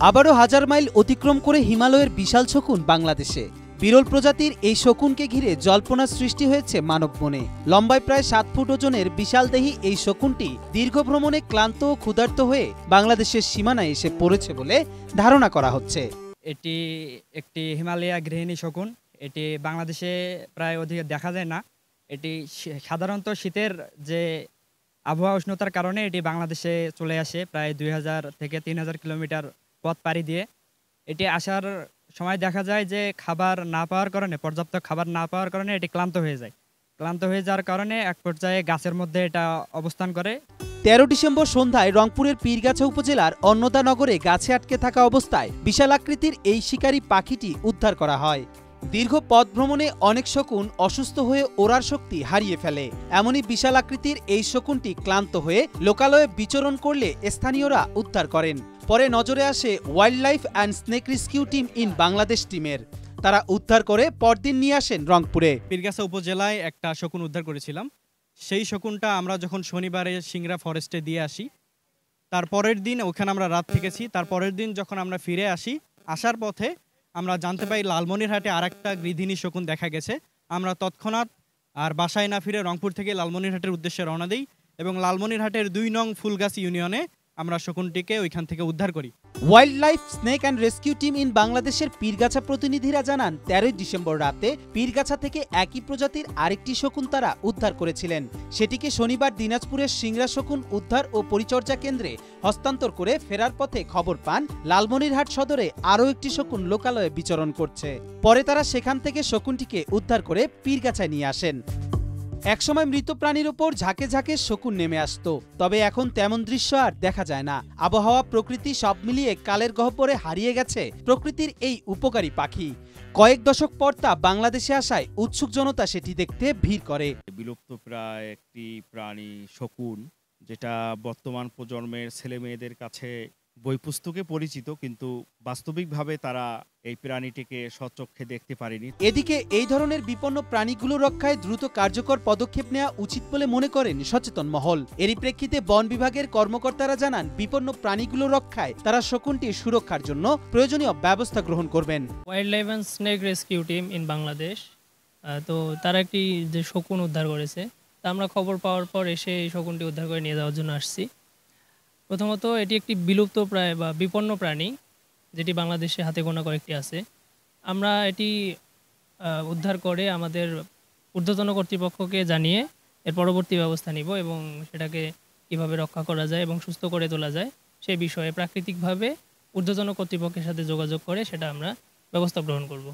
আবারও হাজার মাইল অতিক্রম করে হিমালয়ের বিশাল শকুন বাংলাদেশে। বিরল প্রজাতির এই শকুনকে ঘিরে জল্পনার সৃষ্টি হয়েছে মানব মনে। লম্বায় প্রায় ৭ ফুট ওজনের বিশালদেহী এই শকুনটি দীর্ঘ ভ্রমণে ক্লান্ত ও ক্ষুধার্ত হয়ে বাংলাদেশের সীমানায় এসে পড়েছে বলে ধারণা করা হচ্ছে। এটি একটি হিমালয়া গৃহিণী শকুন। এটি বাংলাদেশে প্রায় অধিক দেখা যায় না। এটি সাধারণত শীতের যে আবহাওয়া উষ্ণতার কারণে এটি বাংলাদেশে চলে আসে প্রায় ২০০০ থেকে ৩০০০ কিলোমিটার পথ পাড়ি দিয়ে। এটি আসার সময় দেখা যায় যে খাবার না পাওয়ার কারণে, পর্যাপ্ত খাবার না পাওয়ার কারণে এটি ক্লান্ত হয়ে যায়। ক্লান্ত হয়ে যাওয়ার কারণে এক পর্যায়ে গাছের মধ্যে এটা অবস্থান করে। ১৩ ডিসেম্বর সন্ধ্যায় রংপুরের পীরগাছা উপজেলার অন্নদা নগরে গাছে আটকে থাকা অবস্থায় বিশাল আকৃতির এই শিকারী পাখিটি উদ্ধার করা হয়। দীর্ঘ পথ ভ্রমণে অনেক শকুন অসুস্থ হয়ে ওড়ার শক্তি হারিয়ে ফেলে। এমনই বিশাল আকৃতির এই শকুনটি ক্লান্ত হয়ে লোকালয়ে বিচরণ করলে স্থানীয়রা উদ্ধার করেন। পরে নজরে আসে wild life and snake rescue team in Bangladesh টিমের। তারা উদ্ধার করে পরদিন নিয়ে আসেন রংপুরে। পীরগাছা উপজেলায় একটা শকুন উদ্ধার করেছিলাম। সেই শকুনটা আমরা যখন শনিবারে সিংড়া ফরেস্টে দিয়ে আসি, তার পরের দিন ওখানে আমরা রাত থেকেছি। তার পরের দিন যখন আমরা ফিরে আসি, আসার পথে আমরা জানতে পাই লালমনিরহাটে আরেকটা গৃহিণী শকুন দেখা গেছে। আমরা তৎক্ষণাৎ আর বাসায় না ফিরে রংপুর থেকে লালমনিরহাটের উদ্দেশ্যে রওনা দিই এবং লালমনিরহাটের ২ নং ফুলগাছি ইউনিয়নে আমরা শকুনটিকে ওইখান থেকে উদ্ধার করি। Wild life snake and rescue team in বাংলাদেশের পীরগাছা প্রতিনিধিরা জানান, ১৩ ডিসেম্বর রাতে পীরগাছা থেকে একই প্রজাতির আরেকটি শকুন তারা উদ্ধার করেছিলেন। সেটিকে শনিবার দিনাজপুরের সিংড়া শকুন উদ্ধার ও পরিচর্যা কেন্দ্রে হস্তান্তর করে ফেরার পথে খবর পান লালমনিরহাট সদরে আরও একটি শকুন লোকালয়ে বিচরণ করছে। পরে তারা সেখান থেকে শকুনটিকে উদ্ধার করে পীরগাছায় নিয়ে আসেন। একসময় মৃত প্রাণীর ওপর ঝাঁকে ঝাঁকে শকুন নেমে আসতো, তবে এখন তেমন দৃশ্য আর দেখা যায় না। আবহাওয়া, প্রকৃতি সব মিলিয়ে কালের গহ্বরে হারিয়ে গেছে প্রকৃতির এই উপকারী পাখি। কয়েক দশক পর তা বাংলাদেশে আসায় উৎসুক জনতা সেটি দেখতে ভিড় করে। বিলুপ্ত প্রায় একটি প্রাণী শকুন, যেটা বর্তমান প্রজন্মের ছেলে মেয়েদের কাছে বই পুস্তকে পরিচিত, কিন্তু বাস্তবিকভাবে তারা এই প্রাণীটিকে সচক্ষে দেখতে পারেনি। এদিকে এই ধরনের বিপন্ন প্রাণীগুলো রক্ষায় দ্রুত কার্যকর পদক্ষেপ নেওয়া উচিত বলে মনে করেন সচেতন মহল। এরই প্রেক্ষিতে বন বিভাগের কর্মকর্তারা জানান, বিপন্ন প্রাণীগুলো রক্ষায় তারা শকুনটির সুরক্ষার জন্য প্রয়োজনীয় ব্যবস্থা গ্রহণ করবেন। Wild life and snake rescue team in Bangladesh, তো তারা একটি যে শকুন উদ্ধার করেছে, তা আমরা খবর পাওয়ার পর এসে এই শকুনটি উদ্ধার করে নিয়ে যাওয়ার জন্য আসছি। প্রথমত এটি একটি বিলুপ্ত প্রায় বা বিপন্ন প্রাণী, যেটি বাংলাদেশে হাতে গোনা কয়েকটি আছে। আমরা এটি উদ্ধার করে আমাদের ঊর্ধ্বতন কর্তৃপক্ষকে জানিয়ে এর পরবর্তী ব্যবস্থা নিব এবং সেটাকে কিভাবে রক্ষা করা যায় এবং সুস্থ করে তোলা যায় সে বিষয়ে প্রাকৃতিকভাবে ঊর্ধ্বতন কর্তৃপক্ষের সাথে যোগাযোগ করে সেটা আমরা ব্যবস্থা গ্রহণ করব।